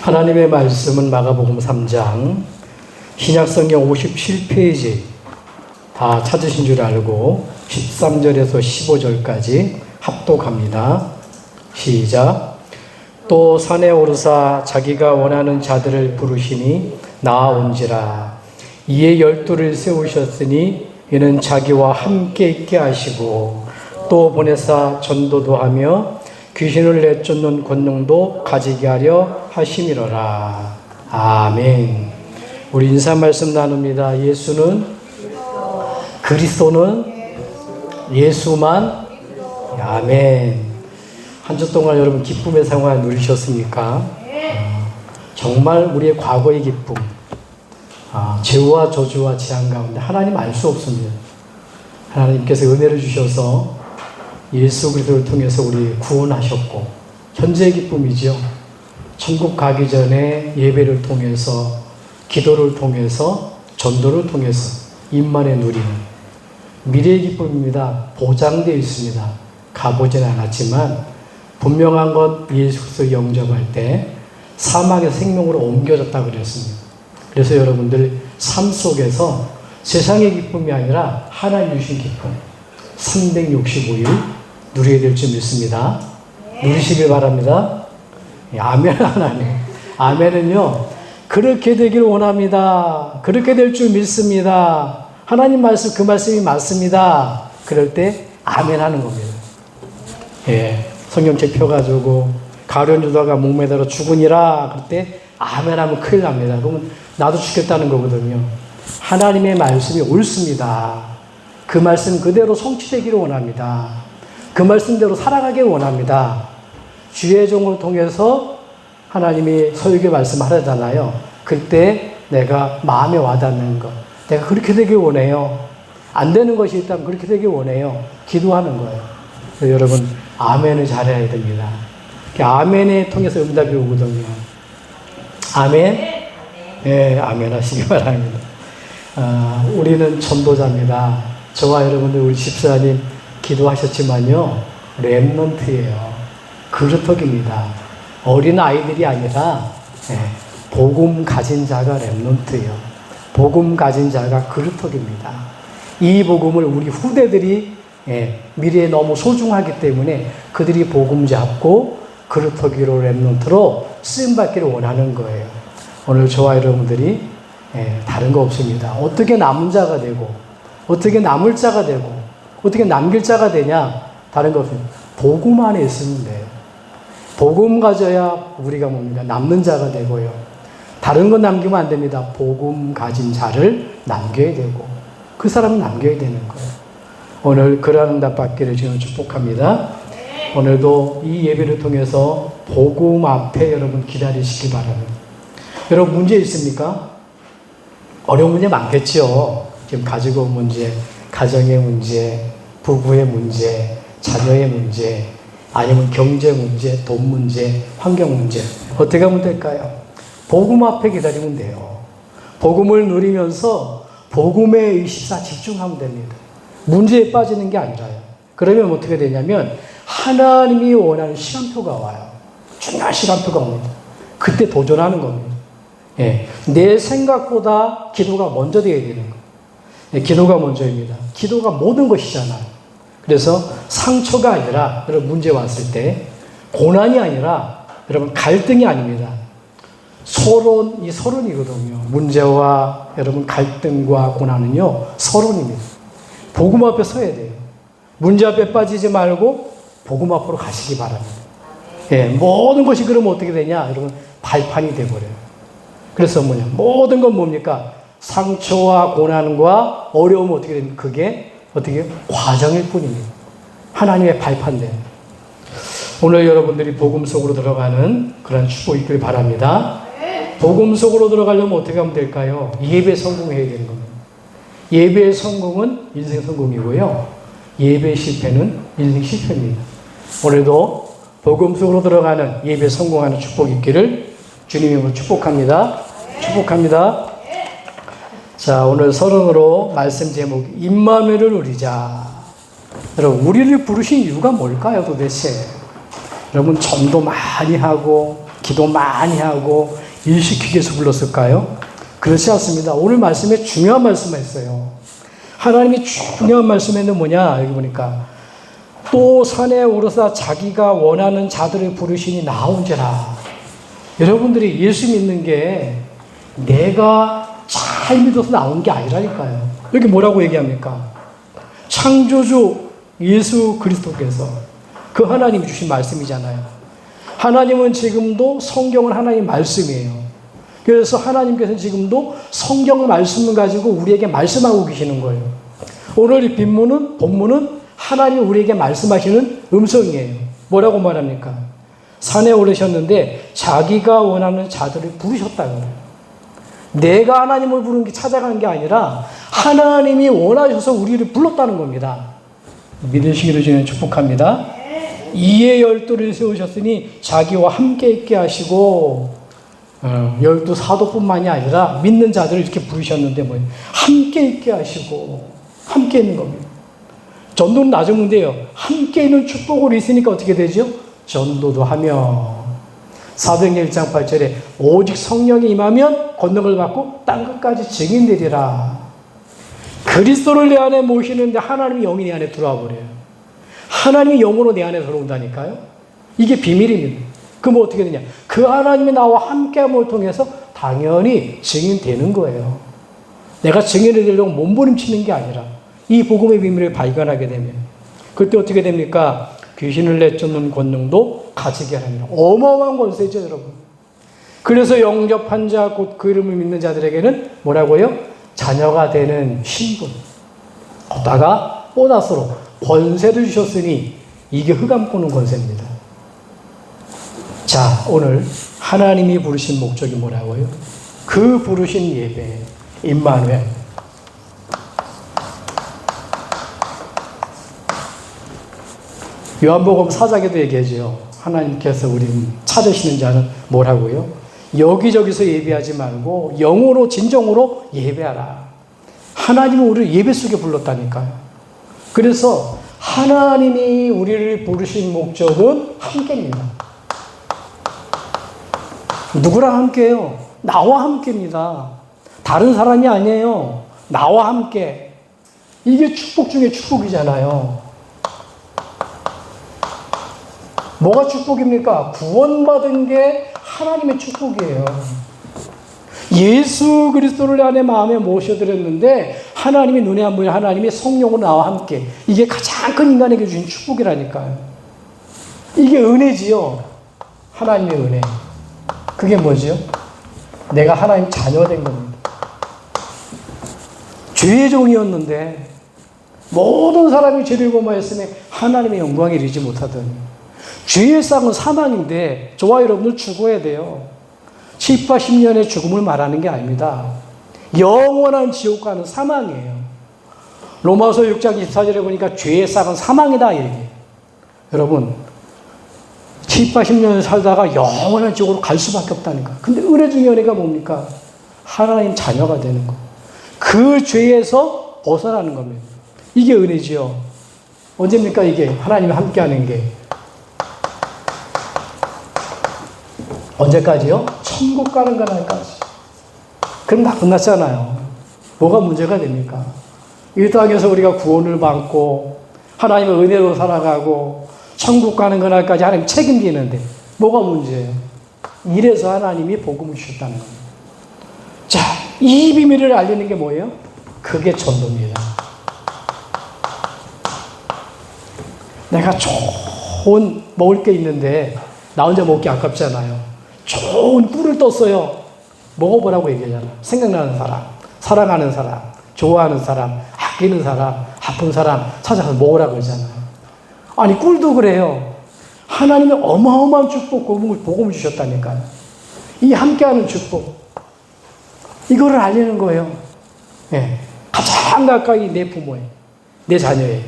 하나님의 말씀은 마가복음 3장 신약성경 57페이지 다 찾으신 줄 알고 13절에서 15절까지 합독합니다. 시작. 또 산에 오르사 자기가 원하는 자들을 부르시니 나아온지라. 이에 12를 세우셨으니 이는 자기와 함께 있게 하시고 또 보내사 전도도 하며 귀신을 내쫓는 권능도 가지게 하려 하심이로라. 아멘. 우리 인사 말씀 나눕니다. 예수는 그리스도는 예수만. 아멘. 한 주 동안 여러분 기쁨의 생활 누리셨습니까? 정말 우리의 과거의 기쁨, 죄와 저주와 재앙 가운데 하나님 알 수 없습니다. 하나님께서 은혜를 주셔서 예수 그리스도를 통해서 우리 구원하셨고 현재의 기쁨이죠. 천국 가기 전에 예배를 통해서 기도를 통해서 전도를 통해서 임만에 누리는 미래의 기쁨입니다. 보장되어 있습니다. 가보진 않았지만 분명한 건 예수 그리스도 영접할 때 사망의 생명으로 옮겨졌다고 그랬습니다. 그래서 여러분들 삶 속에서 세상의 기쁨이 아니라 하나님 주신 기쁨 365일 누리게 될 줄 믿습니다. 누리시길 바랍니다. 아멘. 하나님. 아멘은요, 그렇게 되길 원합니다. 그렇게 될 줄 믿습니다. 하나님 말씀, 그 말씀이 맞습니다. 그럴 때 아멘 하는 겁니다. 예, 성경책 펴가지고 가련 주다가 목매달아 죽으니라 그럴 때 아멘 하면 큰일 납니다. 그러면 나도 죽겠다는 거거든요. 하나님의 말씀이 옳습니다. 그 말씀 그대로 성취되기를 원합니다. 그 말씀대로 살아가길 원합니다. 주의 종을 통해서 하나님이 설교 말씀하려잖아요. 그때 내가 마음에 와닿는 것, 내가 그렇게 되길 원해요. 안 되는 것이 있다면 그렇게 되길 원해요. 기도하는 거예요. 그래서 여러분 아멘을 잘해야 됩니다. 아멘에 통해서 응답이 오거든요. 아멘? 네, 아멘 하시기 바랍니다. 우리는 전도자입니다. 저와 여러분들 우리 집사님 기도하셨지만요, 렘넌트예요. 그루터기입니다. 어린 아이들이 아니라 복음 가진 자가 렘넌트예요. 복음 가진 자가 그루터기입니다. 이 복음을 우리 후대들이 미래에 너무 소중하기 때문에 그들이 복음 잡고 그루터기로 렘넌트로 쓰임받기를 원하는 거예요. 오늘 저와 여러분들이 다른 거 없습니다. 어떻게 남은 자가 되고 어떻게 남을 자가 되고 어떻게 남길 자가 되냐? 다른 거 없습니다. 복음 안에 있으면 돼요. 복음 가져야 우리가 뭡니까? 남는 자가 되고요. 다른 거 남기면 안 됩니다. 복음 가진 자를 남겨야 되고 그 사람은 남겨야 되는 거예요. 오늘 그러한 응답 받기를 주님 축복합니다. 오늘도 이 예배를 통해서 복음 앞에 여러분 기다리시기 바랍니다. 여러분 문제 있습니까? 어려운 문제 많겠죠. 지금 가지고 온 문제, 가정의 문제, 부부의 문제, 자녀의 문제, 아니면 경제 문제, 돈 문제, 환경 문제. 어떻게 하면 될까요? 복음 앞에 기다리면 돼요. 복음을 누리면서 복음에 24 집중하면 됩니다. 문제에 빠지는 게 아니라요. 그러면 어떻게 되냐면 하나님이 원하는 시간표가 와요. 중요한 시간표가 옵니다. 그때 도전하는 겁니다. 내 생각보다 기도가 먼저 되어야 되는 거예요. 기도가 먼저입니다. 기도가 모든 것이잖아요. 그래서 상처가 아니라 여러분 문제 왔을 때 고난이 아니라 여러분 갈등이 아닙니다. 서론이 서론이거든요. 문제와 여러분 갈등과 고난은요 서론입니다. 복음 앞에 서야 돼요. 문제 앞에 빠지지 말고 복음 앞으로 가시기 바랍니다. 모든 것이 그러면 어떻게 되냐? 여러분 발판이 돼버려요. 그래서 모든 건 뭡니까? 상처와 고난과 어려움은 어떻게 됩니까? 그게 어떻게 과정일 뿐입니다. 하나님의 발판된. 오늘 여러분들이 복음 속으로 들어가는 그런 축복이 있길 바랍니다. 복음 속으로 들어가려면 어떻게 하면 될까요? 예배 성공해야 되는 겁니다. 예배의 성공은 인생 성공이고요. 예배 실패는 인생 실패입니다. 오늘도 복음 속으로 들어가는 예배 성공하는 축복이 있기를 주님으로 축복합니다. 축복합니다. 자, 오늘 서론으로 말씀 제목 임마누엘을 누리자. 여러분 우리를 부르신 이유가 뭘까요 도대체? 여러분 전도 많이 하고 기도 많이 하고 일시키기 위해서 불렀을까요? 그렇지 않습니다. 오늘 말씀에 중요한 말씀을 했어요. 하나님이 중요한 말씀에는 뭐냐? 여기 보니까 또 산에 오르사 자기가 원하는 자들을 부르시니 나온지라. 여러분들이 예수 믿는 게 내가 잘 믿어서 나온 게 아니라니까요. 여기 뭐라고 얘기합니까? 창조주 예수 그리스도께서 그 하나님이 주신 말씀이잖아요. 하나님은 지금도 성경은 하나님 말씀이에요. 그래서 하나님께서는 지금도 성경 말씀을 가지고 우리에게 말씀하고 계시는 거예요. 오늘 이 본문은 하나님이 우리에게 말씀하시는 음성이에요. 뭐라고 말합니까? 산에 오르셨는데 자기가 원하는 자들을 부르셨다고요. 내가 하나님을 부르는 게 찾아가는 게 아니라 하나님이 원하셔서 우리를 불렀다는 겁니다. 믿으시기를 주님 축복합니다. 이에 12를 세우셨으니 자기와 함께 있게 하시고 12 사도뿐만이 아니라 믿는 자들을 이렇게 부르셨는데 뭐예요? 함께 있게 하시고 함께 있는 겁니다. 전도는 나중인데요. 함께 있는 축복으로 있으니까 어떻게 되죠? 전도도 하며 사도행전 1장 8절에 오직 성령이 임하면 권능을 받고 땅끝까지 증인되리라. 그리스도를 내 안에 모시는데 하나님의 영이 내 안에 들어와 버려요. 하나님의 영으로 내 안에 들어온다니까요. 이게 비밀입니다. 그럼 어떻게 되냐? 그 하나님이 나와 함께함을 통해서 당연히 증인되는 거예요. 내가 증인이 되려고 몸부림치는 게 아니라 이 복음의 비밀을 발견하게 되면 그때 어떻게 됩니까? 귀신을 내쫓는 권능도 가지게 하느니라. 어마어마한 권세죠, 여러분. 그래서 영접한 자, 곧 그 이름을 믿는 자들에게는 뭐라고요? 자녀가 되는 신분. 거기다가 보너스로 권세를 주셨으니 이게 흑암 꾸는 권세입니다. 자, 오늘 하나님이 부르신 목적이 뭐라고요? 그 부르신 예배, 임마누엘. 요한복음 4장에도 얘기하죠. 하나님께서 우리 찾으시는 자는 뭐라고요? 여기저기서 예배하지 말고 영으로 진정으로 예배하라. 하나님은 우리를 예배 속에 불렀다니까요. 그래서 하나님이 우리를 부르신 목적은 함께입니다. 누구랑 함께해요? 나와 함께입니다. 다른 사람이 아니에요. 나와 함께. 이게 축복 중에 축복이잖아요. 뭐가 축복입니까? 구원받은 게 하나님의 축복이에요. 예수 그리스도를 안에 마음에 모셔드렸는데 하나님이 눈에 안 보이는 하나님이 성령으로 나와 함께. 이게 가장 큰 인간에게 주신 축복이라니까요. 이게 은혜지요. 하나님의 은혜. 그게 뭐지요? 내가 하나님 자녀가 된 겁니다. 죄의 종이었는데 모든 사람이 죄를 범하였으니 하나님의 영광에 이르지 못하더니 죄의 싹은 사망인데 저와 여러분들 죽어야 돼요. 7, 80년의 죽음을 말하는 게 아닙니다. 영원한 지옥 가는 사망이에요. 로마서 6장 24절에 보니까 죄의 싹은 사망이다 이렇게. 여러분 7, 80년 살다가 영원한 지옥으로 갈 수밖에 없다니까. 근데 은혜 중에 은혜가 뭡니까? 하나님 자녀가 되는 거. 그 죄에서 벗어나는 겁니다. 이게 은혜지요. 언제입니까 이게? 하나님이 함께하는 게. 언제까지요? 천국 가는 그날까지. 그럼 다 끝났잖아요. 뭐가 문제가 됩니까? 이 땅에서 우리가 구원을 받고 하나님의 은혜로 살아가고 천국 가는 그날까지 하나님 책임지는데 뭐가 문제예요? 이래서 하나님이 복음을 주셨다는 겁니다. 자, 이 비밀을 알리는 게 뭐예요? 그게 전도입니다. 내가 좋은 먹을 게 있는데 나 혼자 먹기 아깝잖아요. 좋은 꿀을 떴어요. 먹어보라고 얘기하잖아. 생각나는 사람, 사랑하는 사람, 좋아하는 사람, 아끼는 사람, 아픈 사람 찾아서 먹으라고 그러잖아요. 아니 꿀도 그래요. 하나님의 어마어마한 축복, 복음을 주셨다니까요. 이 함께하는 축복. 이거를 알리는 거예요. 네. 가장 가까이 내 부모에, 내 자녀에.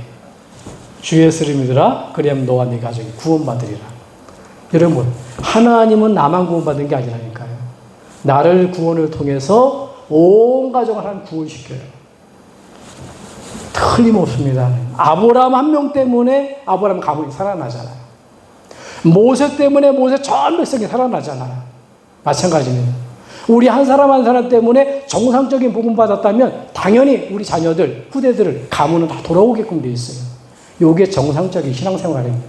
주 예수를 믿으라. 그리하면 너와 네 가족이 구원받으리라. 여러분, 하나님은 나만 구원받은 게 아니라니까요. 나를 구원을 통해서 온 가족을 하나님 구원시켜요. 틀림없습니다. 아브라함 한 명 때문에 아브라함 가문이 살아나잖아요. 모세 때문에 모세 전 백성이 살아나잖아요. 마찬가지입니다. 우리 한 사람 한 사람 때문에 정상적인 복음 받았다면 당연히 우리 자녀들, 후대들을 가문은 다 돌아오게끔 되어 있어요. 이게 정상적인 신앙생활입니다.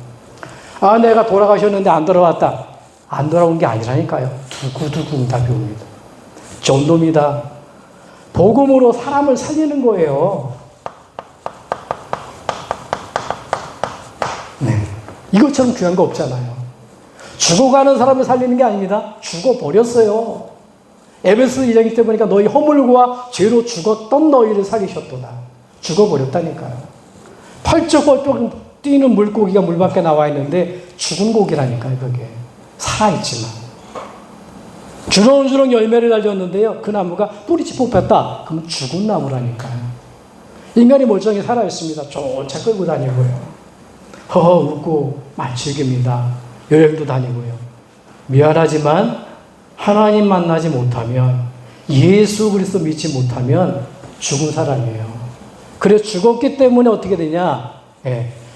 아, 내가 돌아가셨는데 안 돌아왔다. 안 돌아온 게 아니라니까요. 두구두구 응답이 옵니다. 전도입니다. 복음으로 사람을 살리는 거예요. 네. 이것처럼 귀한 거 없잖아요. 죽어가는 사람을 살리는 게 아닙니다. 죽어버렸어요. 에베소 2장 1절 보니까 너희 허물과 죄로 죽었던 너희를 살리셨도다. 죽어버렸다니까요. 펄쩍펄쩍 뛰는 물고기가 물 밖에 나와 있는데 죽은 고기라니까요. 그게 살아있지만 주렁주렁 열매를 달렸는데요, 그 나무가 뿌리치 뽑혔다. 그럼 죽은 나무라니까요. 인간이 멀쩡히 살아있습니다. 쫓아 끌고 다니고요, 허허 웃고 즐깁니다. 여행도 다니고요. 미안하지만 하나님 만나지 못하면, 예수 그리스도 믿지 못하면 죽은 사람이에요. 그래서 죽었기 때문에 어떻게 되냐?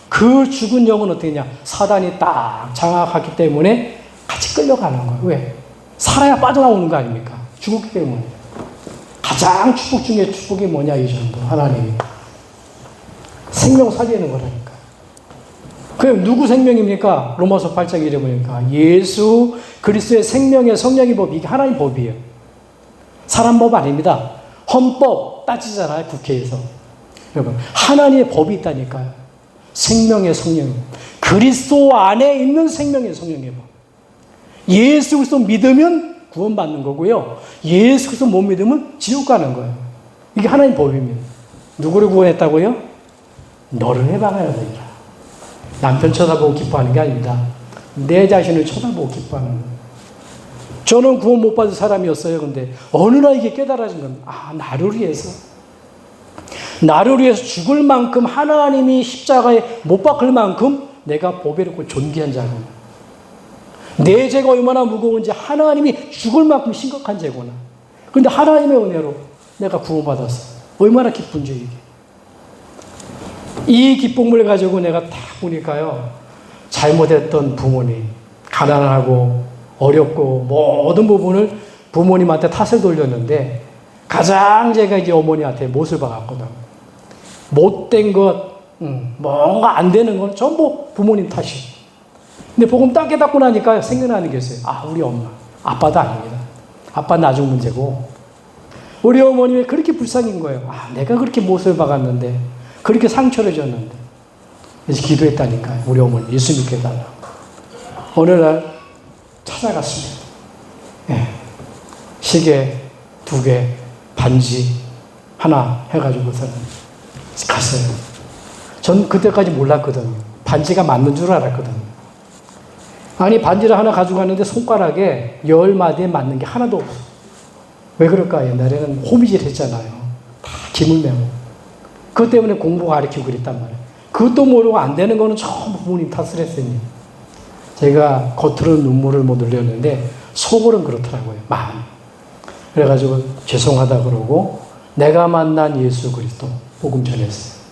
그 죽은 영은 어떻게 되냐? 사단이 딱 장악하기 때문에 같이 끌려가는 거예요. 왜? 살아야 빠져나오는 거 아닙니까? 죽었기 때문에. 가장 축복 중에 축복이 뭐냐, 이 정도. 하나님이 생명 살리는 거라니까. 그럼 누구 생명입니까? 로마서 8장 1에 보니까 예수 그리스도의 생명의 성령의 법, 이게 하나님 법이에요. 사람 법 아닙니다. 헌법 따지잖아요, 국회에서. 여러분, 하나님의 법이 있다니까요. 생명의 성령, 그리스도 안에 있는 생명의 성령의 법. 예수 그리스도 믿으면 구원받는 거고요, 예수 그리스도 못 믿으면 지옥 가는 거예요. 이게 하나님 법입니다. 누구를 구원했다고요? 너를 해방하여 되리라. 남편 쳐다보고 기뻐하는 게 아닙니다. 내 자신을 쳐다보고 기뻐하는 거예요. 저는 구원 못 받은 사람이었어요. 근데 어느 날 이게 깨달아진 겁니다. 아, 나를 위해서 죽을 만큼, 하나님이 십자가에 못 박을 만큼 내가 보배롭고 존귀한 자구나. 내 죄가 얼마나 무거운지 하나님이 죽을 만큼 심각한 죄구나. 그런데 하나님의 은혜로 내가 구원받았어. 얼마나 기쁜지 이게. 이 기쁨을 가지고 내가 딱 보니까요, 잘못했던 부모님, 가난하고 어렵고 모든 부분을 부모님한테 탓을 돌렸는데, 가장 제가 이제 어머니한테 못을 박았거든. 못된 것, 뭔가 안 되는 건 전부 부모님 탓이에요. 근데 복음 딱 깨닫고 나니까 생각나는 게 있어요. 아, 우리 엄마. 아빠도 아닙니다. 아빠 나중 문제고. 우리 어머님이 그렇게 불쌍인 거예요. 아, 내가 그렇게 못을 박았는데, 그렇게 상처를 줬는데. 그래서 기도했다니까요. 우리 어머니 예수 믿게 해달라고. 어느 날 찾아갔습니다. 시계 2개, 반지 하나 해가지고서는 갔어요. 전 그때까지 몰랐거든요. 반지가 맞는 줄 알았거든요. 아니, 반지를 하나 가져갔는데 손가락에 10마디에 맞는 게 하나도 없어. 왜 그럴까? 옛날에는 호미질 했잖아요. 다 김을 메고. 그것 때문에 공부 가르치고 그랬단 말이에요. 그것도 모르고 안 되는 거는 전부 부모님 탓을 했으니. 제가 겉으로는 눈물을 못 흘렸는데 속으로는 그렇더라고요. 마음. 그래가지고 죄송하다 그러고 내가 만난 예수 그리스도 복음 전했어요.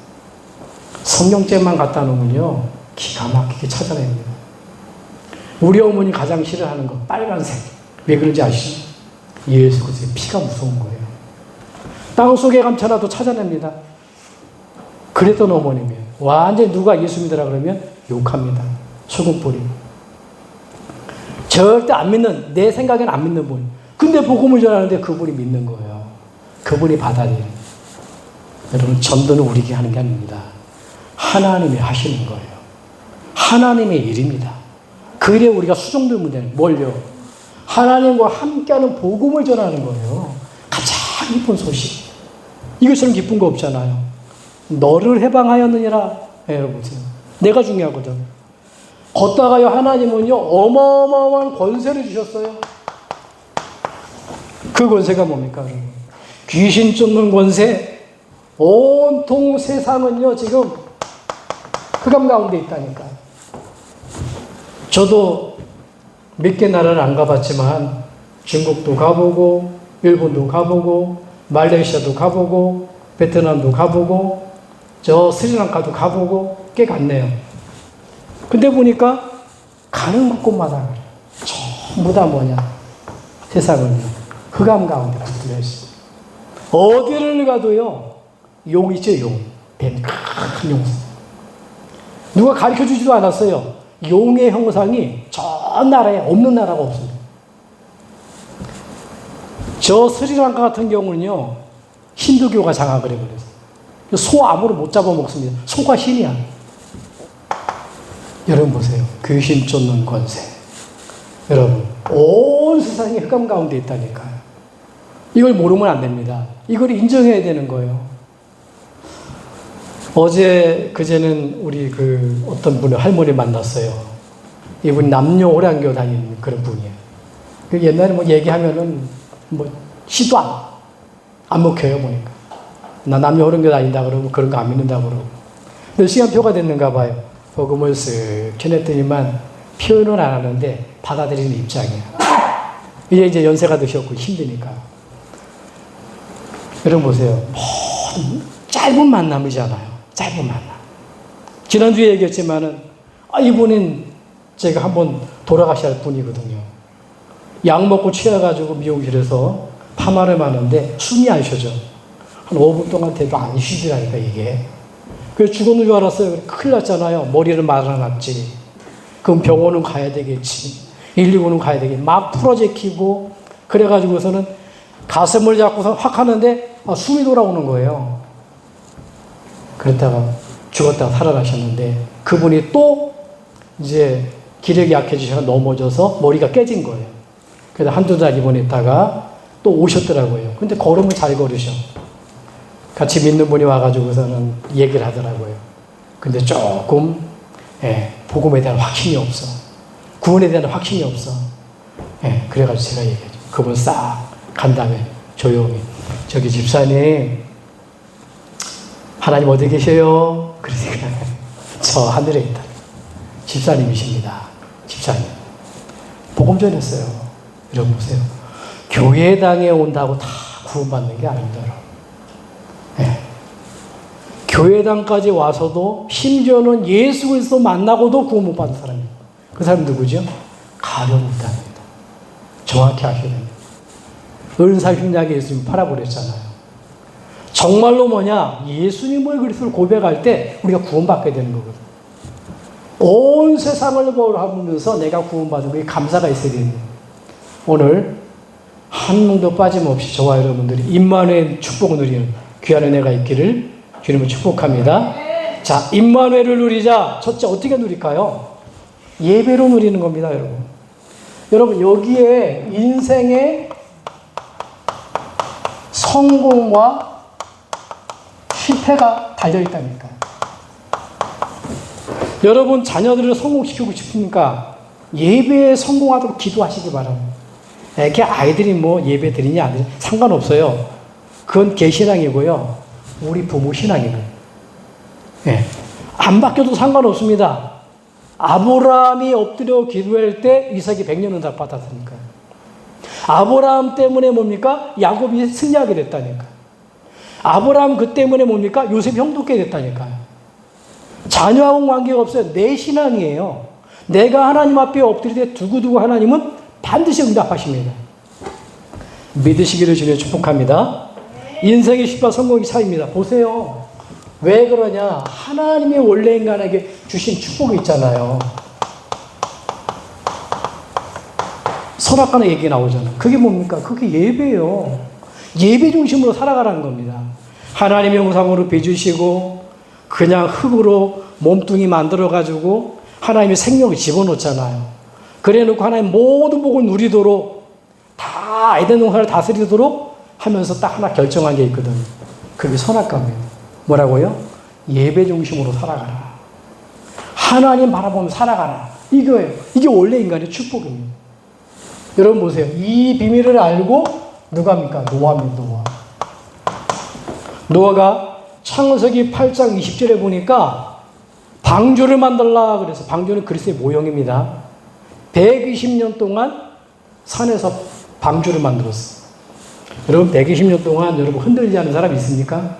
성경책만 갖다 놓으면요, 기가 막히게 찾아냅니다. 우리 어머니 가장 싫어하는 거 빨간색. 왜 그런지 아시죠? 예수 그리스도의 피가 무서운 거예요. 땅속에 감춰놔도 찾아냅니다. 그랬던 어머님이에요. 완전히 누가 예수 믿으라 그러면 욕합니다. 소금뿌리. 절대 안 믿는, 내 생각엔 안 믿는 분. 근데 복음을 전하는데 그분이 믿는 거예요. 그분이 받아들이는. 여러분, 전도는 우리에게 하는 게 아닙니다. 하나님이 하시는 거예요. 하나님의 일입니다. 그 일에 우리가 수종되면 되는, 뭘요? 하나님과 함께하는 복음을 전하는 거예요. 가장 기쁜 소식. 이것처럼 기쁜 거 없잖아요. 너를 해방하였느니라. 여러분, 내가 중요하거든. 걷다가요, 하나님은요, 어마어마한 권세를 주셨어요. 그 권세가 뭡니까? 귀신 쫓는 권세. 온통 세상은요, 지금 흑암 가운데 있다니까. 저도 몇 개 나라를 안 가봤지만 중국도 가보고, 일본도 가보고, 말레이시아도 가보고, 베트남도 가보고, 저 스리랑카도 가보고 꽤 갔네요. 근데 보니까 가는 곳곳마다 전부 다 뭐냐? 세상은 흑암 가운데 붙들려 있어요. 어디를 가도요, 용 있죠, 용. 뱀, 큰 용. 누가 가르쳐 주지도 않았어요. 용의 형상이 저 나라에 없는 나라가 없습니다. 저 스리랑카 같은 경우는요, 힌두교가 장악을 해버렸어요. 소 아무로 못 잡아먹습니다. 소가 신이야. 여러분 보세요. 귀신 쫓는 권세. 여러분, 온 세상이 흑암 가운데 있다니까요. 이걸 모르면 안 됩니다. 이걸 인정해야 되는 거예요. 그제는 우리 어떤 분을 할머니 만났어요. 이분 남녀 호랑교 다니는 그런 분이에요. 옛날에 뭐 얘기하면은 시도 안 먹혀요, 보니까. 나 남녀 호랑교 다닌다 그러고 그런 거 안 믿는다 그러고. 몇 시간표가 됐는가 봐요. 복음을 쓱 전했더니만 표현은 안 하는데 받아들이는 입장이에요. 이제 연세가 드셨고 힘드니까. 여러분 보세요. 짧은 만남이잖아요. 짧은 만남. 지난주에 얘기했지만은, 이분은 제가 한번 돌아가셔야 할 분이거든요. 약 먹고 취해가지고 미용실에서 파마를 하는데 숨이 안 쉬어져. 한 5분 동안 돼도 안 쉬더라니까, 이게. 그래서 죽었는 줄 알았어요. 큰일 났잖아요. 머리를 말아놨지. 그럼 병원은 가야 되겠지. 119는 가야 되겠지. 막 풀어제키고, 그래가지고서는 가슴을 잡고서 확 하는데, 숨이 돌아오는 거예요. 그랬다가 죽었다가 살아나셨는데, 그분이 또 이제 기력이 약해지셔서 넘어져서 머리가 깨진 거예요. 그래서 한두 달 입원했다가 또 오셨더라고요. 근데 걸음을 잘 걸으셔. 같이 믿는 분이 와가지고서는 얘기를 하더라고요. 근데 조금, 복음에 대한 확신이 없어. 구원에 대한 확신이 없어. 그래가지고 제가 얘기하죠. 그분 싹 간 다음에 조용히, 저기 집사님, 하나님 어디 계셔요? 그러니까 저 하늘에 있다. 집사님이십니다. 집사님. 복음 전했어요. 여러분 보세요. 교회당에 온다고 다 구원받는 게 아닙니다. 교회당까지 와서도 심지어는 예수 그리스도 만나고도 구원 못 받은 사람이에요. 그 사람 누구죠? 가룟유다입니다. 정확히 아셔야 됩니다. 은사 흉약에 예수님 팔아버렸잖아요. 정말로 예수님의 그리스도를 고백할 때 우리가 구원받게 되는 거거든요. 온 세상을 보면서 내가 구원받은 거에 감사가 있어야 됩니다. 오늘 한 명도 빠짐없이 저와 여러분들이 임마누엘 축복을 누리는 귀한 은혜가 있기를 주님을 축복합니다. 자, 임마누엘을 누리자. 첫째 어떻게 누릴까요? 예배로 누리는 겁니다, 여러분. 여러분, 여기에 인생의 성공과 실패가 달려있다니까요. 여러분, 자녀들을 성공시키고 싶으니까 예배에 성공하도록 기도하시기 바랍니다. 이렇게 아이들이 예배 드리냐 안 드리냐 상관없어요. 그건 개신앙이고요. 우리 부모 신앙이고요. 안 바뀌어도 상관없습니다. 아브라함이 엎드려 기도할 때 이삭이 100년 은답 받았으니까요. 아브라함 때문에 뭡니까? 야곱이 승리하게 됐다니까요. 아브라함 그 때문에 뭡니까? 요셉 형독게 됐다니까요. 자녀하고는 관계가 없어요. 내 신앙이에요. 내가 하나님 앞에 엎드릴 때 두고두고 하나님은 반드시 응답하십니다. 믿으시기를 주님 축복합니다. 인생의 실패와 성공의 차이입니다. 보세요. 왜 그러냐? 하나님이 원래 인간에게 주신 축복이 있잖아요. 선악간의 얘기 나오잖아요. 그게 뭡니까? 그게 예배예요. 예배 중심으로 살아가라는 겁니다. 하나님의 형상으로 빚으시고 그냥 흙으로 몸뚱이 만들어가지고 하나님의 생명을 집어넣잖아요. 그래놓고 하나님 모든 복을 누리도록 다 에덴 동산을 다스리도록 하면서 딱 하나 결정한 게 있거든요. 그게 선악과입니다. 뭐라고요? 예배 중심으로 살아가라. 하나님 바라보며 살아가라. 이거예요. 이게 원래 인간의 축복입니다. 여러분 보세요. 이 비밀을 알고 누가 합니까? 노아입니다. 노아가 창세기 8장 20절에 보니까 방주를 만들라 그래서 방주는 그리스도의 모형입니다. 120년 동안 산에서 방주를 만들었어요. 여러분 120년 동안 여러분 흔들리지 않는 사람 있습니까?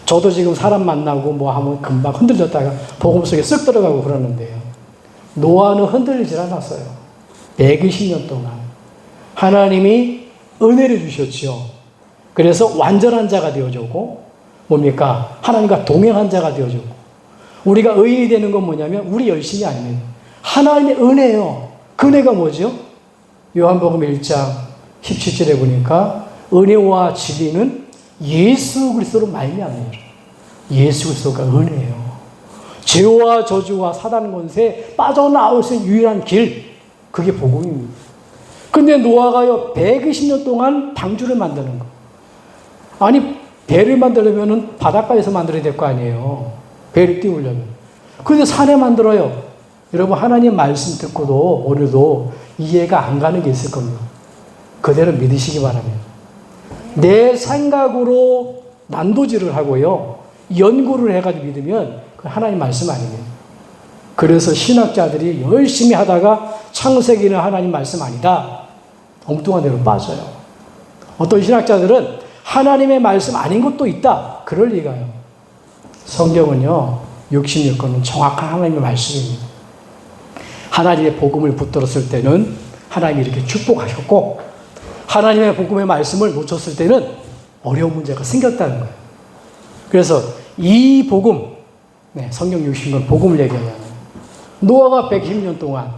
저도 지금 사람 만나고 하면 금방 흔들렸다가 복음 속에 쓱 들어가고 그러는데요. 노아는 흔들리질 않았어요. 120년 동안 하나님이 은혜를 주셨죠. 그래서 완전한 자가 되어주고, 뭡니까? 하나님과 동행한 자가 되어주고. 우리가 의인이 되는 건 뭐냐면 우리 열심이 아닙니다. 하나님의 은혜예요. 그 은혜가 뭐죠? 요한복음 1장 17절에 보니까 은혜와 진리는 예수 그리스도로 말미암습니다. 예수 그리스도가 은혜예요. 죄와 저주와 사단 권세에 빠져나올 수 있는 유일한 길, 그게 복음입니다. 근데 노아가요 120년 동안 방주를 만드는 거. 아니 배를 만들려면 바닷가에서 만들어야 될 거 아니에요. 배를 띄우려면. 근데 산에 만들어요. 여러분 하나님 말씀 듣고도 오늘도 이해가 안 가는 게 있을 겁니다. 그대로 믿으시기 바랍니다. 내 생각으로 난도질을 하고요. 연구를 해가지고 믿으면 그 하나님 말씀 아닙니다. 그래서 신학자들이 열심히 하다가 창세기는 하나님 말씀 아니다. 엉뚱한 데로 빠져요. 어떤 신학자들은 하나님의 말씀 아닌 것도 있다. 그럴 리가요. 성경은요. 66권은 정확한 하나님의 말씀입니다. 하나님의 복음을 붙들었을 때는 하나님이 이렇게 축복하셨고 하나님의 복음의 말씀을 놓쳤을 때는 어려운 문제가 생겼다는 거예요. 그래서 이 복음, 성경 60권 복음을 얘기하잖아요. 노아가 110년 동안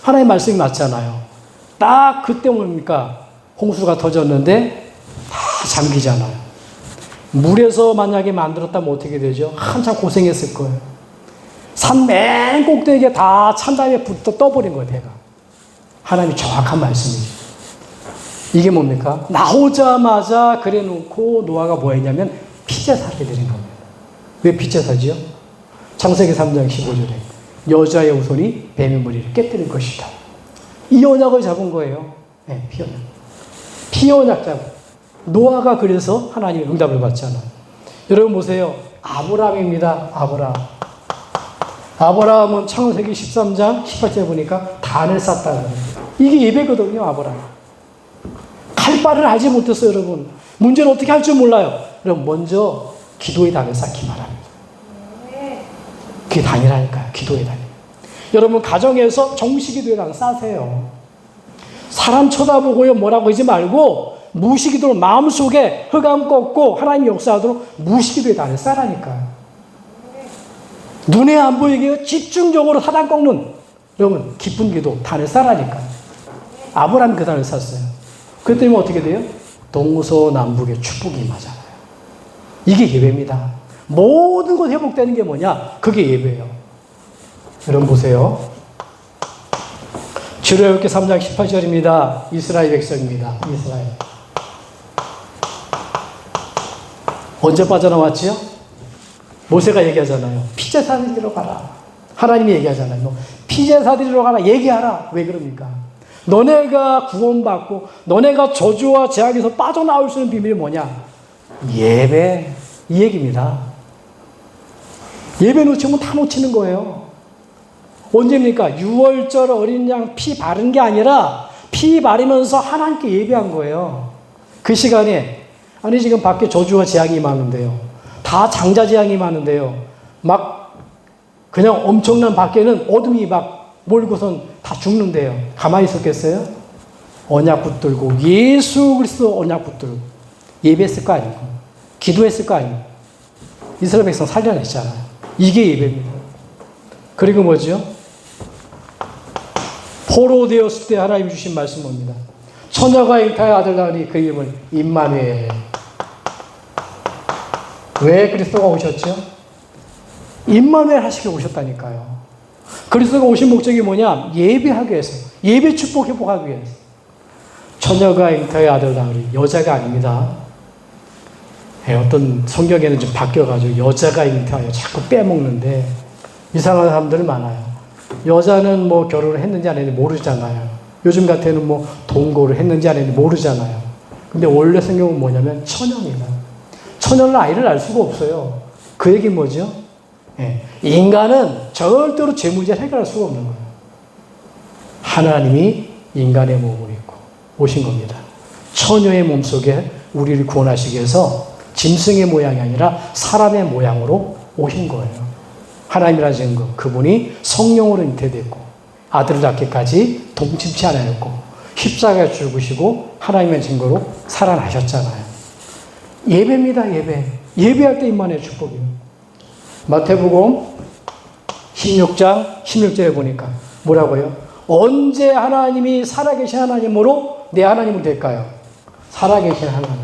하나님의 말씀이 맞잖아요. 딱 그때 뭡니까? 홍수가 터졌는데 다 잠기잖아요. 물에서 만약에 만들었다면 어떻게 되죠? 한참 고생했을 거예요. 산 맨 꼭대기에 다 찬 다음에 붙어 떠버린 거예요, 배가. 하나님이 정확한 말씀이죠. 이게 뭡니까? 나오자마자 그래 놓고 노아가 뭐 했냐면 피제사를 드린 겁니다. 왜 피제사지요? 창세기 3장 15절에 여자의 후손이 뱀의 머리를 깨뜨릴 것이다. 이 언약을 잡은 거예요. 네, 피언약. 피언약 잡은. 노아가 그래서 하나님의 응답을 받잖아요. 여러분 보세요. 아브라함입니다. 아브라함은 창세기 13장 18절에 보니까 단을 쌓다는 거예요. 이게 예배거든요. 아브라함. 칼바를 알지 못했어요. 여러분. 문제는 어떻게 할 줄 몰라요. 그럼 먼저 기도의 단을 쌓기 바랍니다. 그게 단이라니까요. 기도의 단이. 여러분 가정에서 정식기도의 단을 쌓으세요. 사람 쳐다보고요 뭐라고 하지 말고 무시기도로 마음속에 흑암 꺾고 하나님 역사하도록 무시기도의 단을 쌓으라니까요. 눈에 안 보이게 집중적으로 사단 꺾는 여러분 기쁜 기도 단을 쌓으라니까요. 아브라함이 그 단을 쌓았어요. 그랬더니 어떻게 돼요? 동서남북의 축복이 임하잖아요. 이게 예배입니다. 모든 것 회복되는 게 뭐냐? 그게 예배예요. 여러분 보세요. 출애굽기 3장 18절입니다. 이스라엘 백성입니다. 이스라엘. 언제 빠져나왔지요? 모세가 얘기하잖아요. 피제사 드리러 가라. 하나님이 얘기하잖아요. 피제사 드리러 가라. 얘기하라. 왜 그럽니까? 너네가 구원받고 너네가 저주와 재앙에서 빠져나올 수 있는 비밀이 뭐냐? 예배. 이 얘기입니다. 예배 놓치면 다 놓치는 거예요. 언제입니까? 6월절 어린 양 피 바른 게 아니라 피 바르면서 하나님께 예배한 거예요. 그 시간에 아니 지금 밖에 저주와 재앙이 많은데요. 다 장자 재앙이 많은데요. 막 그냥 엄청난 밖에는 어둠이 막 몰고선 다 죽는데요. 가만히 있었겠어요? 언약 붙들고 예수 그리스도 언약 붙들고 예배했을 거 아니고 기도했을 거 아니고 이스라엘 백성 살려냈잖아요. 이게 예배입니다. 그리고 뭐죠? 포로되었을 때 하나님이 주신 말씀 뭡니다. 처녀가 잉타의 아들 낳으니 그 이름을 임마누엘. 왜 그리스도가 오셨죠? 임마누엘 하시게 오셨다니까요. 그리스도가 오신 목적이 뭐냐? 예배하기 위해서. 예배 축복 회복하기 위해서. 처녀가 잉타의 아들 낳으니 여자가 아닙니다. 어떤 성경에는 좀 바뀌어가지고 여자가 잉타하여 자꾸 빼먹는데 이상한 사람들 많아요. 여자는 뭐 결혼을 했는지 안 했는지 모르잖아요. 요즘 같아는 뭐 동거를 했는지 안 했는지 모르잖아요. 근데 원래 성경은 뭐냐면 처녀입니다. 처녀는 아이를 낳을 수가 없어요. 그 얘기는 뭐죠? 인간은 절대로 죄 문제를 해결할 수가 없는 거예요. 하나님이 인간의 몸을 입고 오신 겁니다. 처녀의 몸속에 우리를 구원하시기 위해서 짐승의 모양이 아니라 사람의 모양으로 오신 거예요. 하나님이라는 증거. 그분이 성령으로 잉태됐고 아들을 낳기까지 동침치 않았고 십자가에 죽으시고 하나님의 증거로 살아나셨잖아요. 예배입니다. 예배할 때 임만의 축복이에요. 마태복음 16장 16절에 보니까 뭐라고요? 언제 하나님이 살아계신 하나님으로 내 하나님이 될까요? 살아계신 하나님.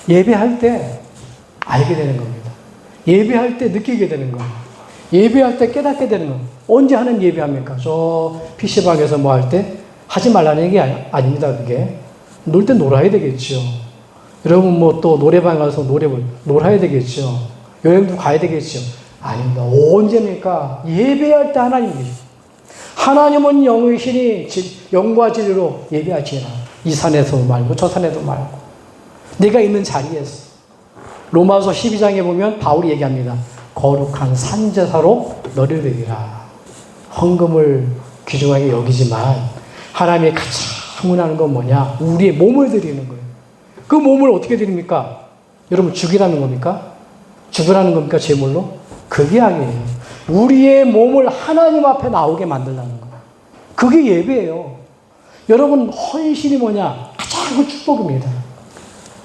예배할 때 알게 되는 겁니다. 예배할 때 느끼게 되는 겁니다. 예배할 때 깨닫게 되는 겁니다. 언제 하나님 예배합니까? 저 PC방에서 뭐 할 때 하지 말라는 얘기 아닙니다. 그게. 놀 때 놀아야 되겠죠. 여러분 뭐 또 노래방 가서 놀아야 되겠죠. 여행도 가야 되겠죠. 아닙니다. 언제입니까? 예배할 때 하나님이죠. 하나님은 영이시니 영과 진리로 예배하시라. 이 산에서 말고 저 산에도 말고 내가 있는 자리에서. 로마서 12장에 보면 바울이 얘기합니다. 거룩한 산제사로 너를 드리라. 헌금을 귀중하게 여기지만 하나님이 가장 원하는 건 뭐냐? 우리의 몸을 드리는 거예요. 그 몸을 어떻게 드립니까? 여러분 죽이라는 겁니까? 죽으라는 겁니까? 제물로? 그게 아니에요. 우리의 몸을 하나님 앞에 나오게 만들라는 거예요. 그게 예배예요. 여러분 헌신이 뭐냐? 가장 그 축복입니다.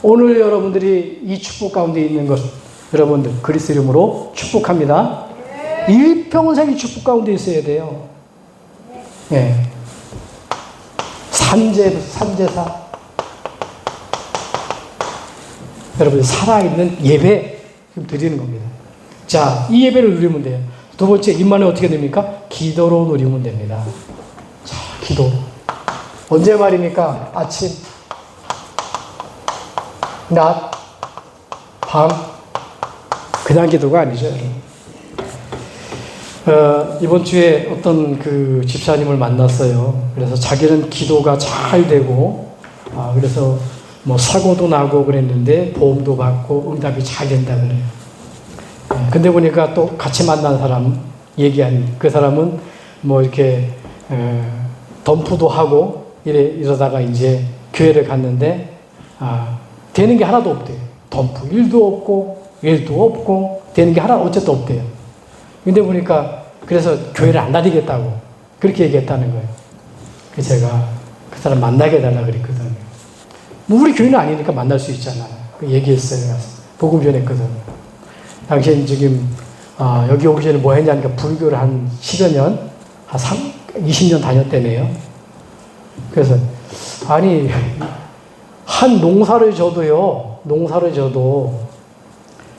오늘 여러분들이 이 축복 가운데 있는 것 여러분들 그리스도 이름으로 축복합니다. 일평생 이 축복 가운데 있어야 돼요. 예. 산제사. 여러분 살아있는 예배 드리는 겁니다. 자, 이 예배를 누리면 돼요. 두 번째 임만은 어떻게 됩니까? 기도로 누리면 됩니다. 자, 기도. 언제 말입니까? 아침, 낮, 밤. 그냥 기도가 아니죠. 이번 주에 어떤 그 집사님을 만났어요. 그래서 자기는 기도가 잘 되고, 그래서 뭐 사고도 나고 그랬는데 보험도 받고 응답이 잘 된다 그래요. 근데 보니까 또 같이 만난 사람 얘기한 그 사람은 뭐 이렇게 덤프도 하고 이러다가 이제 교회를 갔는데 되는 게 하나도 없대요. 덤프 일도 없고 되는 게 하나 어쨌든 없대요. 근데 보니까 그래서 교회를 안 다니겠다고 그렇게 얘기했다는 거예요. 그래서 제가 그 사람 만나게 해달라 그랬거든요. 뭐 우리 교회는 아니니까 만날 수 있잖아요. 얘기했어요. 복음 전했거든. 당신 지금 여기 오기 전에 뭐 했냐니까 불교를 한 10여 년, 한 20년 다녔다네요. 그래서 아니 한 농사를 져도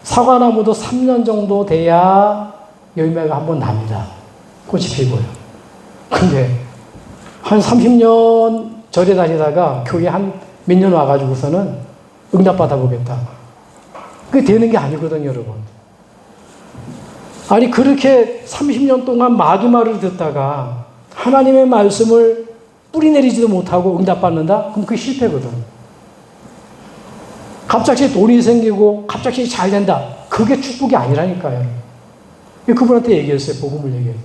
사과나무도 3년 정도 돼야 열매가 한번 납니다. 꽃이 피고요. 근데 한 30년 절에 다니다가 교회 한 몇 년 와가지고서는 응답 받아보겠다. 그게 되는 게 아니거든요, 여러분. 아니 그렇게 30년 동안 마귀말을 듣다가 하나님의 말씀을 뿌리내리지도 못하고 응답 받는다? 그럼 그게 실패거든. 갑자기 돈이 생기고 갑자기 잘 된다. 그게 축복이 아니라니까요. 그분한테 얘기했어요. 복음을 얘기해요.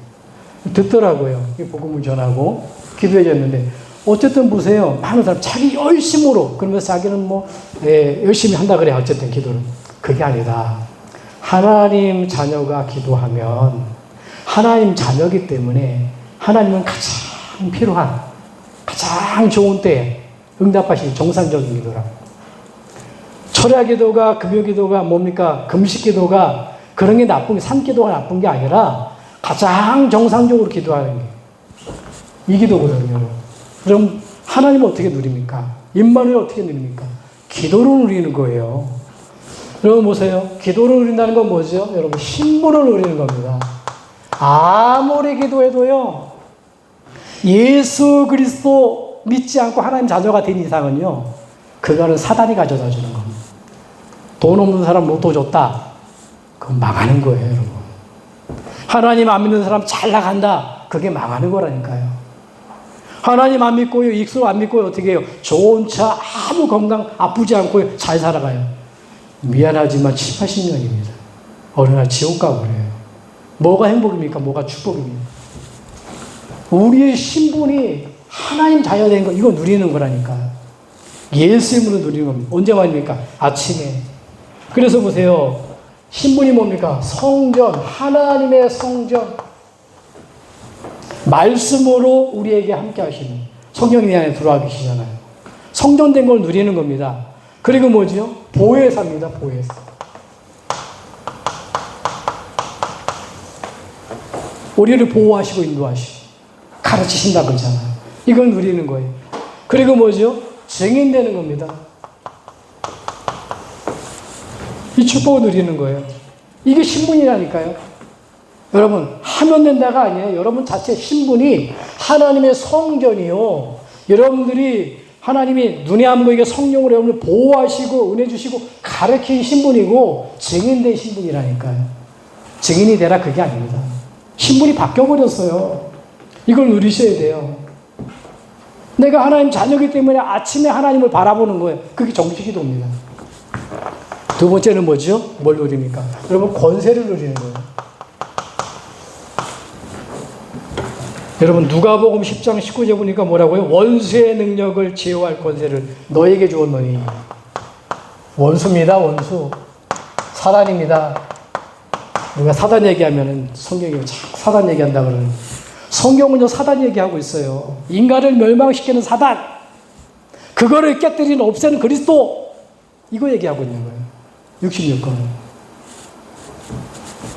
듣더라고요. 복음을 전하고 기도해줬는데 어쨌든 보세요. 많은 사람 자기 열심으로 그러면서 자기는 뭐 열심히 한다 그래. 어쨌든 기도를. 그게 아니다. 하나님 자녀가 기도하면 하나님 자녀이기 때문에 하나님은 가장 필요한 가장 좋은 때에 응답하시는 정상적인 기도라고. 철야 기도가 금요 기도가 뭡니까? 금식 기도가 그런 게 나쁜 게 산기도가 나쁜 게 아니라 가장 정상적으로 기도하는 게 이 기도거든요. 그럼 하나님은 어떻게 누립니까? 임마누엘 어떻게 누립니까? 기도로 누리는 거예요. 여러분 보세요. 기도로 누린다는 건 뭐죠? 여러분 신분을 누리는 겁니다. 아무리 기도해도요. 예수 그리스도 믿지 않고 하나님 자녀가 된 이상은요. 그거는 사단이 가져다 주는 겁니다. 돈 없는 사람 로또 줬다. 그건 망하는 거예요, 여러분. 하나님 안 믿는 사람 잘 나간다. 그게 망하는 거라니까요. 하나님 안 믿고요, 익수 안 믿고요, 어떻게 해요? 좋은 차, 아무 건강 아프지 않고요, 잘 살아가요. 미안하지만 7, 80년입니다. 어느 날 지옥 가고 그래요. 뭐가 행복입니까? 뭐가 축복입니까? 우리의 신분이 하나님 자녀 된 거, 이거 누리는 거라니까요. 예수 이름으로 누리는 겁니다. 언제 말입니까? 아침에, 그래서 보세요. 신분이 뭡니까? 성전, 하나님의 성전. 말씀으로 우리에게 함께 하시는 성령이 내 안에 들어와 계시잖아요. 성전된 걸 누리는 겁니다. 그리고 뭐지요? 보혜사입니다. 보혜사. 우리를 보호하시고 인도하시고 가르치신다 그러잖아요. 이걸 누리는 거예요. 그리고 뭐죠? 증인되는 겁니다. 이 축복을 누리는 거예요. 이게 신분이라니까요. 여러분, 하면 된다가 아니에요. 여러분 자체 신분이 하나님의 성전이요. 여러분들이 하나님이 눈에 안 보이게 성령으로 여러분을 보호하시고 은혜 주시고 가르친 신분이고 증인된 신분이라니까요. 증인이 되라 그게 아닙니다. 신분이 바뀌어버렸어요. 이걸 누리셔야 돼요. 내가 하나님 자녀이기 때문에 아침에 하나님을 바라보는 거예요. 그게 정식기도입니다. 두 번째는 뭐죠? 뭘 누립니까? 여러분, 권세를 누리는 거예요. 여러분, 누가복음 10장 19절 보니까 뭐라고요? 원수의 능력을 제어할 권세를 너에게 주었노니. 원수입니다, 원수. 사단입니다. 누가 사단 얘기하면은 성경이 자꾸 사단 얘기한다 그러는. 성경은요, 사단 얘기하고 있어요. 인간을 멸망시키는 사단. 그거를 깨뜨리는 없애는 그리스도. 이거 얘기하고 있는 거예요. 66권.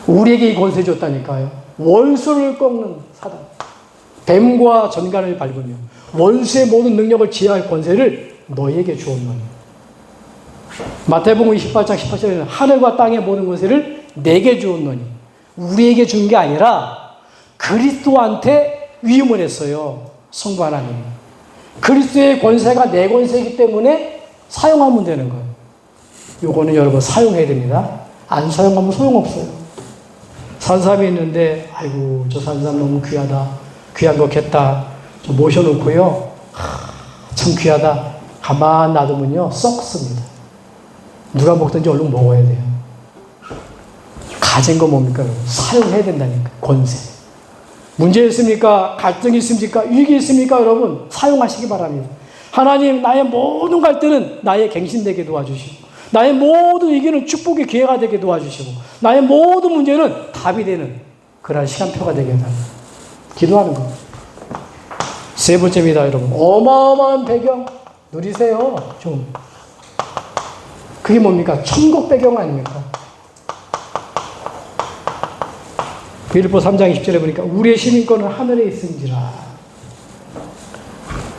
우리에게 이 권세 줬다니까요. 원수를 꺾는 사단. 뱀과 전간을 밟으며 원수의 모든 능력을 제어할 권세를 너희에게 주었노니. 마태복음 28장 18절에는 하늘과 땅의 모든 권세를 내게 주었노니. 우리에게 준 게 아니라 그리스도한테 위임을 했어요. 성부 하나님. 그리스도의 권세가 내 권세이기 때문에 사용하면 되는 거예요. 요거는 여러분 사용해야 됩니다. 안 사용하면 소용없어요. 산삼이 있는데 아이고 저 산삼 너무 귀하다. 귀한 거 겠다. 좀 모셔놓고요. 참 귀하다. 가만 놔두면요. 썩습니다. 누가 먹든지 얼른 먹어야 돼요. 가진 거 뭡니까? 사용해야 된다니까. 권세. 문제 있습니까? 갈등이 있습니까? 위기 있습니까? 여러분 사용하시기 바랍니다. 하나님 나의 모든 갈등은 나의 갱신되게 도와주시고 나의 모든 위기는 축복의 기회가 되게 도와주시고 나의 모든 문제는 답이 되는 그러한 시간표가 되게 해달라. 기도하는 거. 세 번째입니다, 여러분. 어마어마한 배경 누리세요. 좀. 그게 뭡니까? 천국 배경 아닙니까? 빌립보 3장 20절에 보니까 우리의 시민권은 하늘에 있은지라.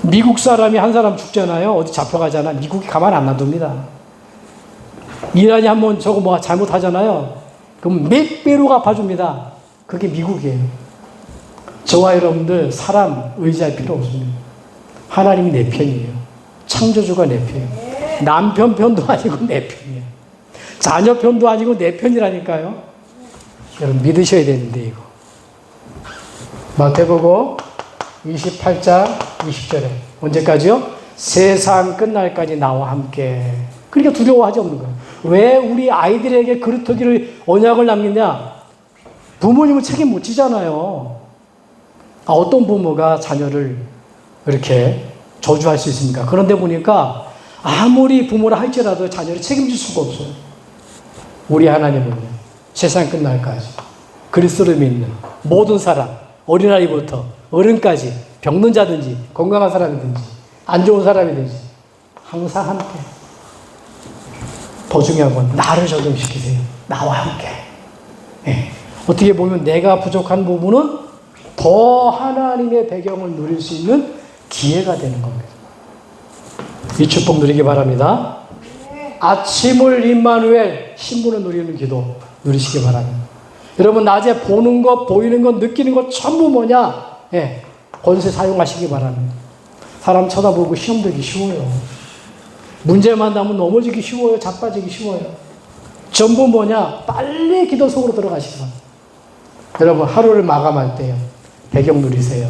미국 사람이 한 사람 죽잖아요. 어디 잡혀가잖아. 미국이 가만 안 놔둡니다. 이란이 한번 저거 뭐 잘못하잖아요. 그럼 몇 배로 갚아줍니다. 그게 미국이에요. 저와 여러분들 사람 의지할 필요 없습니다. 하나님이 내 편이에요. 창조주가 내 편이에요. 남편 편도 아니고 내 편이에요. 자녀 편도 아니고 내 편이라니까요. 여러분 믿으셔야 되는데 이거. 마태복음 28장 20절에 언제까지요? 세상 끝날까지 나와 함께. 그러니까 두려워하지 없는 거예요. 왜 우리 아이들에게 그릇터기를 언약을 남기냐? 부모님은 책임 못 지잖아요. 어떤 부모가 자녀를 이렇게 저주할 수 있습니까? 그런데 보니까 아무리 부모라 할지라도 자녀를 책임질 수가 없어요. 우리 하나님은요. 세상 끝날까지 그리스도를 믿는 모든 사람, 어린아이부터 어른까지 병든 자든지 건강한 사람이든지 안 좋은 사람이든지 항상 함께. 더 중요한 건 나를 적용시키세요. 나와 함께. 네. 어떻게 보면 내가 부족한 부분은 더 하나님의 배경을 누릴 수 있는 기회가 되는 겁니다. 이 축복 누리기 바랍니다. 아침을 임마누엘 신분을 누리는 기도 누리시기 바랍니다. 여러분 낮에 보는 것, 보이는 것, 느끼는 것 전부 뭐냐? 예, 권세 사용하시기 바랍니다. 사람 쳐다보고 시험 들기 쉬워요. 문제만 나면 넘어지기 쉬워요. 자빠지기 쉬워요. 전부 뭐냐? 빨리 기도 속으로 들어가시기 바랍니다. 여러분 하루를 마감할 때요. 배경 누리세요.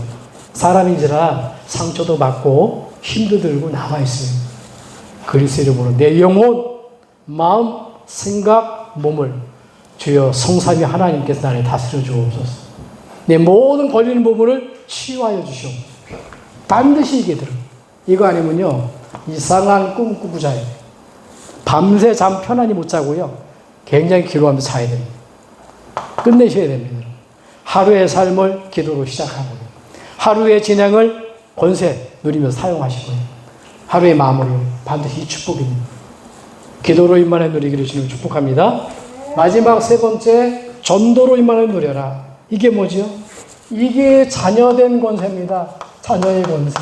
사람인지라 상처도 받고 힘도 들고 남아있어요. 그리스도 이름으로 내 영혼, 마음, 생각, 몸을 주여 성삼위 하나님께서 나를 다스려 주옵소서. 내 모든 걸리는 부분을 치유하여 주시옵소서. 반드시 이게 들어. 이거 아니면요 이상한 꿈 꾸고 자요. 밤새 잠 편안히 못 자고요. 굉장히 기도하면서 사야 됩니다. 끝내셔야 됩니다. 하루의 삶을 기도로 시작하고 하루의 진행을 권세 누리면서 사용하시고요. 하루의 마무리 반드시 이 축복입니다. 기도로 임만을 누리기를 주님 축복합니다. 마지막 세 번째, 전도로 임만을 누려라. 이게 뭐죠? 이게 자녀된 권세입니다. 자녀의 권세.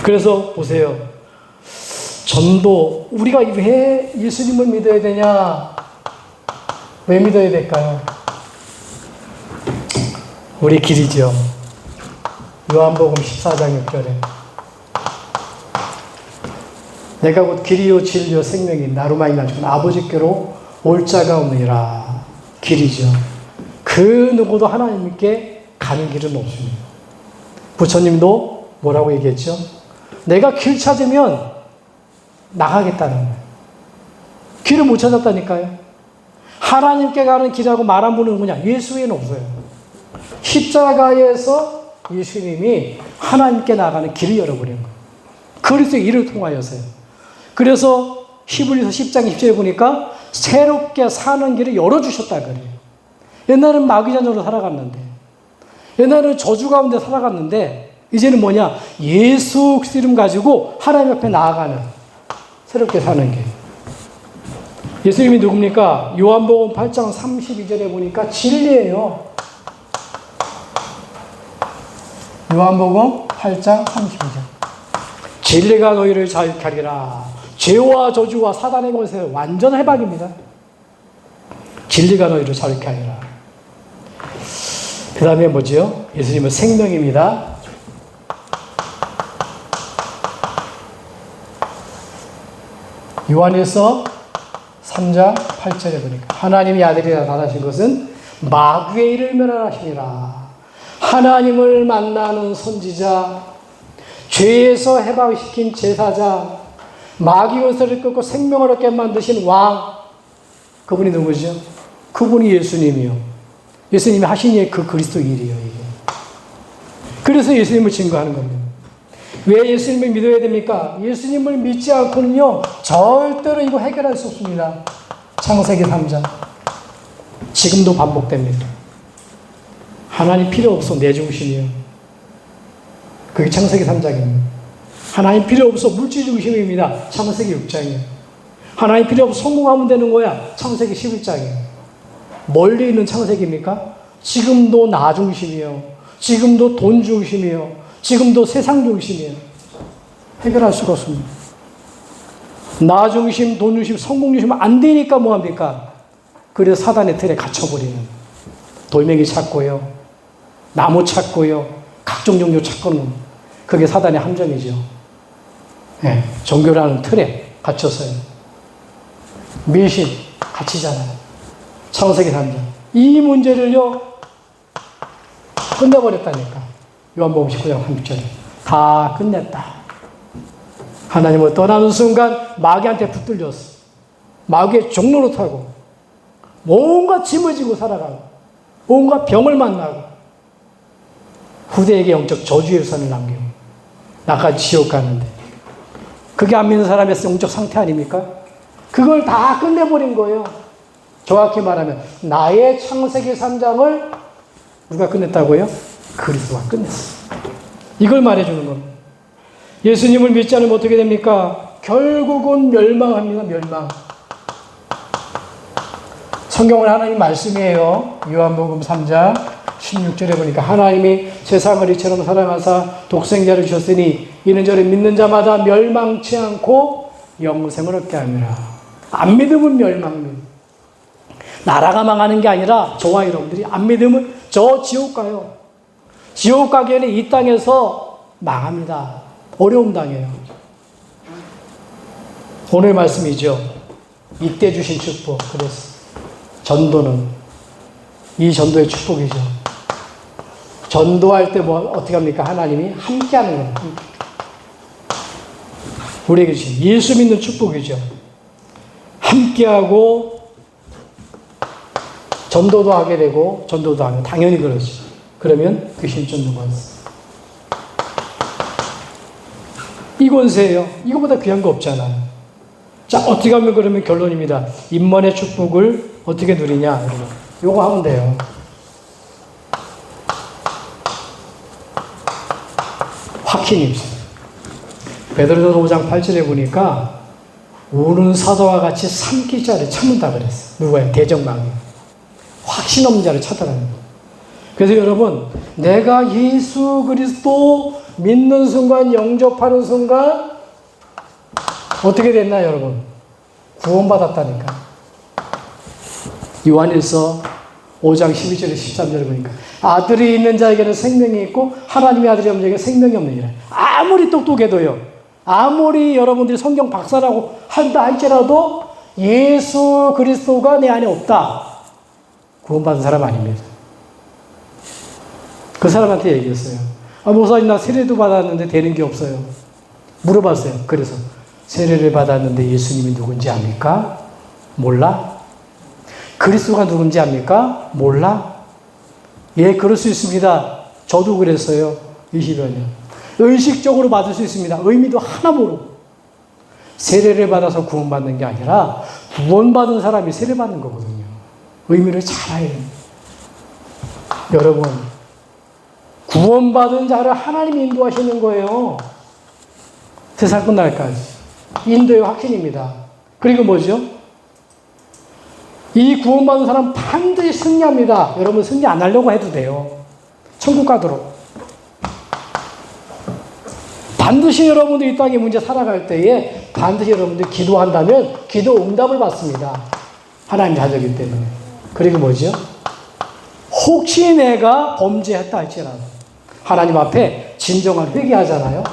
그래서 보세요. 전도, 우리가 왜 예수님을 믿어야 되냐? 왜 믿어야 될까요? 우리 길이죠. 요한복음 14장 6절에 내가 곧 길이요 진리요 생명이 나로 말미암아 아버지께로 올 자가 없느니라. 길이죠. 그 누구도 하나님께 가는 길은 없습니다. 부처님도 뭐라고 얘기했죠? 내가 길 찾으면 나가겠다는 거예요. 길을 못 찾았다니까요. 하나님께 가는 길하고 말 안 보는 누구냐? 예수 외에는 없어요. 십자가에서 예수님이 하나님께 나가는 길을 열어버린 거예요. 그리스도의 일을 통하여서요. 그래서 히브리서 10장 10절에 보니까 새롭게 사는 길을 열어주셨다 그래요. 옛날에는 마귀자녀로 살아갔는데, 옛날에는 저주 가운데 살아갔는데, 이제는 뭐냐? 예수 그리스도 이름 가지고 하나님 앞에 나아가는, 새롭게 사는 길. 예수님이 누굽니까? 요한복음 8장 32절에 보니까 진리예요. 요한복음 8장 32절. 진리가 너희를 자유케 하리라. 죄와 저주와 사단의 권세 완전 해방입니다. 진리가 너희를 자유케 하리라. 그 다음에 뭐지요? 예수님은 생명입니다. 요한일서 3장 8절에 보니까 하나님이 아들이 나타나신 것은 마귀의 일을 멸하시니라. 하나님을 만나는 선지자, 죄에서 해방시킨 제사장, 마귀 권세를 끊고 생명을 얻게 만드신 왕, 그분이 누구죠? 그분이 예수님이요. 예수님이 하신 일, 그 그리스도 일이에요. 이게. 그래서 예수님을 증거하는 겁니다. 왜 예수님을 믿어야 됩니까? 예수님을 믿지 않고는요, 절대로 이거 해결할 수 없습니다. 창세기 3장. 지금도 반복됩니다. 하나님 필요 없어, 내 중심이에요. 그게 창세기 3장입니다. 하나님 필요 없어, 물질 중심입니다. 창세기 6장이에요. 하나님 필요 없어, 성공하면 되는 거야. 창세기 11장이에요. 멀리 있는 창세기입니까? 지금도 나 중심이에요. 지금도 돈 중심이에요. 지금도 세상 중심이에요. 해결할 수가 없습니다. 나 중심, 돈 중심, 성공 중심 안 되니까 뭐합니까? 그래서 사단의 틀에 갇혀버리는. 돌멩이 찾고요. 나무 찾고요. 각종 종류 찾고는. 그게 사단의 함정이죠. 네, 종교라는 틀에 갇혔어요. 미신 갇히잖아요. 창세기 3장. 이 문제를요, 끝내버렸다니까. 요한복음 19장 30절에 다 끝냈다. 하나님을 떠나는 순간 마귀한테 붙들렸어. 마귀의 종로로 타고 뭔가 짐을 지고 살아가고 뭔가 병을 만나고 후대에게 영적 저주의 선을 남기고 나까지 지옥 가는데, 그게 안 믿는 사람의 영적 상태 아닙니까? 그걸 다 끝내버린 거예요. 정확히 말하면 나의 창세기 3장을 누가 끝냈다고요? 그리스도가 끝냈어. 이걸 말해주는 겁니다. 예수님을 믿지 않으면 어떻게 됩니까? 결국은 멸망합니다. 멸망. 성경은 하나님 말씀이에요. 요한복음 3장 16절에 보니까 하나님이 세상을 이처럼 사랑하사 독생자를 주셨으니 이는 저를 믿는 자마다 멸망치 않고 영생을 얻게 하느라. 안 믿으면 멸망입니다. 나라가 망하는 게 아니라 저와 여러분들이 안 믿으면 저 지옥 가요. 지옥 가기에는 이 땅에서 망합니다. 어려움 당해요. 오늘 말씀이죠. 이때 주신 축복. 그래서 전도는 이 전도의 축복이죠. 전도할 때 뭐 어떻게 합니까? 하나님이 함께 하는 겁니다. 우리에게 주신 예수 믿는 축복이죠. 함께하고 전도도 하게 되고 전도도 하면 당연히 그렇지. 그러면 귀신 쫓는 권세. 이 권세예요. 이거보다 귀한 거 없잖아요. 자, 어떻게 하면 그러면 결론입니다. 임만의 축복을 어떻게 누리냐, 여러분. 요거 하면 돼요. 확신이 있어요. 베드로전서 5장 8절에 보니까 우는 사자와 같이 삼킬 자를 참는다 그랬어요. 누구예요? 대적망이. 확신 없는 자를 찾아라는 거예요. 그래서 여러분, 내가 예수 그리스도 믿는 순간, 영접하는 순간 어떻게 됐나 여러분? 구원받았다니까. 요한일서 5장 12절에 13절을 보니까 아들이 있는 자에게는 생명이 있고 하나님의 아들이 없는 자에게는 생명이 없느니라. 아무리 똑똑해도요, 아무리 여러분들이 성경 박사라고 한다 할지라도 예수 그리스도가 내 안에 없다, 구원받은 사람 아닙니다. 그 사람한테 얘기했어요. 목사님 나 세례도 받았는데 되는 게 없어요. 물어봤어요. 그래서 세례를 받았는데 예수님이 누군지 압니까? 몰라? 그리스도가 누군지 압니까? 몰라? 예, 그럴 수 있습니다. 저도 그랬어요. 20여 년. 의식적으로 받을 수 있습니다. 의미도 하나 모르고. 세례를 받아서 구원받는 게 아니라 구원받은 사람이 세례받는 거거든요. 의미를 잘 알아야 됩니다. 여러분, 구원받은 자를 하나님이 인도하시는 거예요. 세상 끝날까지. 인도의 확신입니다. 그리고 뭐죠? 이 구원받은 사람 반드시 승리합니다. 여러분 승리 안 하려고 해도 돼요. 천국 가도록. 반드시 여러분들이 이 땅에 문제 살아갈 때에 반드시 여러분들이 기도한다면 기도 응답을 받습니다. 하나님 자녀이기 때문에. 그리고 뭐죠? 혹시 내가 범죄했다 할지라도 하나님 앞에 진정한 회개하잖아요.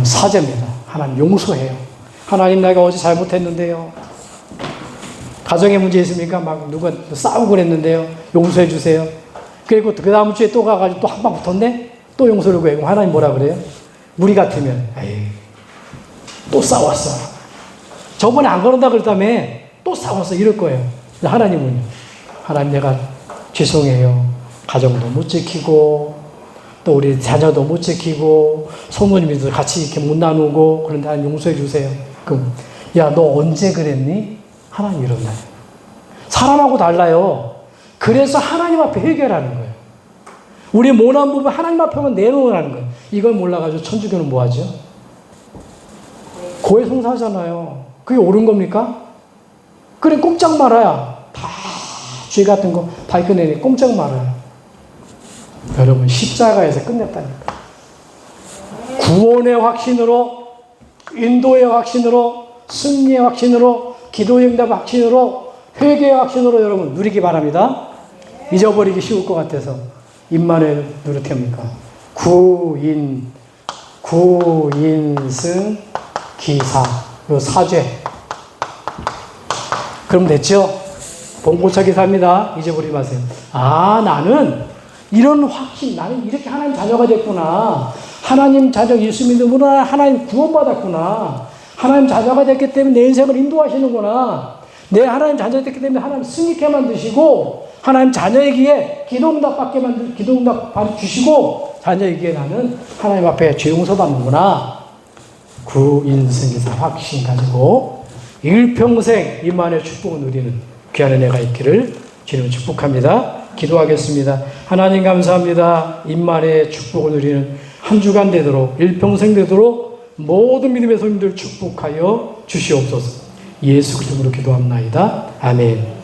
사죄입니다. 하나님 용서해요. 하나님 내가 어제 잘못했는데요. 가정에 문제 있습니까? 막 누가 싸우고 그랬는데요. 용서해 주세요. 그리고 그 다음 주에 또 가가지고 또 한 방 붙었네? 또 용서를 구해요. 하나님 뭐라 그래요? 우리 같으면 에이, 또 싸웠어. 저번에 안 그런다 그랬다며 또 싸웠어. 이럴 거예요. 하나님은요. 하나님 내가 죄송해요. 가정도 못 지키고 또 우리 자녀도 못 지키고 소모님들도 같이 이렇게 못 나누고 그런데 하나님 용서해 주세요. 그럼 야, 너 언제 그랬니? 하나님 이런다. 사람하고 달라요. 그래서 하나님 앞에 해결하는 거예요. 우리 모난 부분 하나님 앞에만 내놓으라는 거예요. 이걸 몰라가지고 천주교는 뭐 하죠? 고해성사하잖아요. 그게 옳은 겁니까? 그래, 꼼짝 말아야. 다 죄 같은 거 밝혀내니 꼼짝 말아요. 여러분, 십자가에서 끝냈다니까. 구원의 확신으로, 인도의 확신으로, 승리의 확신으로, 기도의 응답의 확신으로, 회개의 확신으로 여러분 누리기 바랍니다. 잊어버리기 쉬울 것 같아서 임마누엘 누르테입니까? 구인승 기사, 요 사죄. 그럼 됐죠? 봉고차 기사입니다. 잊어버리지 마세요. 아, 나는 이런 확신, 나는 이렇게 하나님 자녀가 됐구나. 하나님 자녀 예수 믿음으로 하나님 구원받았구나. 하나님 자녀가 됐기 때문에 내 인생을 인도하시는구나. 내 하나님 자녀가 됐기 때문에 하나님 승리케 만드시고 하나님 자녀에게 기도응답 받게 만들 기도응답 주시고 자녀에게 나는 하나님 앞에 죄 용서받는구나. 구인승기사 확신 가지고 일평생 임만의 축복을 누리는 귀한 은혜가 있기를 주님을 축복합니다. 기도하겠습니다. 하나님 감사합니다. 임만의 축복을 누리는 한 주간 되도록 일평생 되도록 모든 믿음의 손님들 축복하여 주시옵소서. 예수 그리스도로 기도합나이다. 아멘.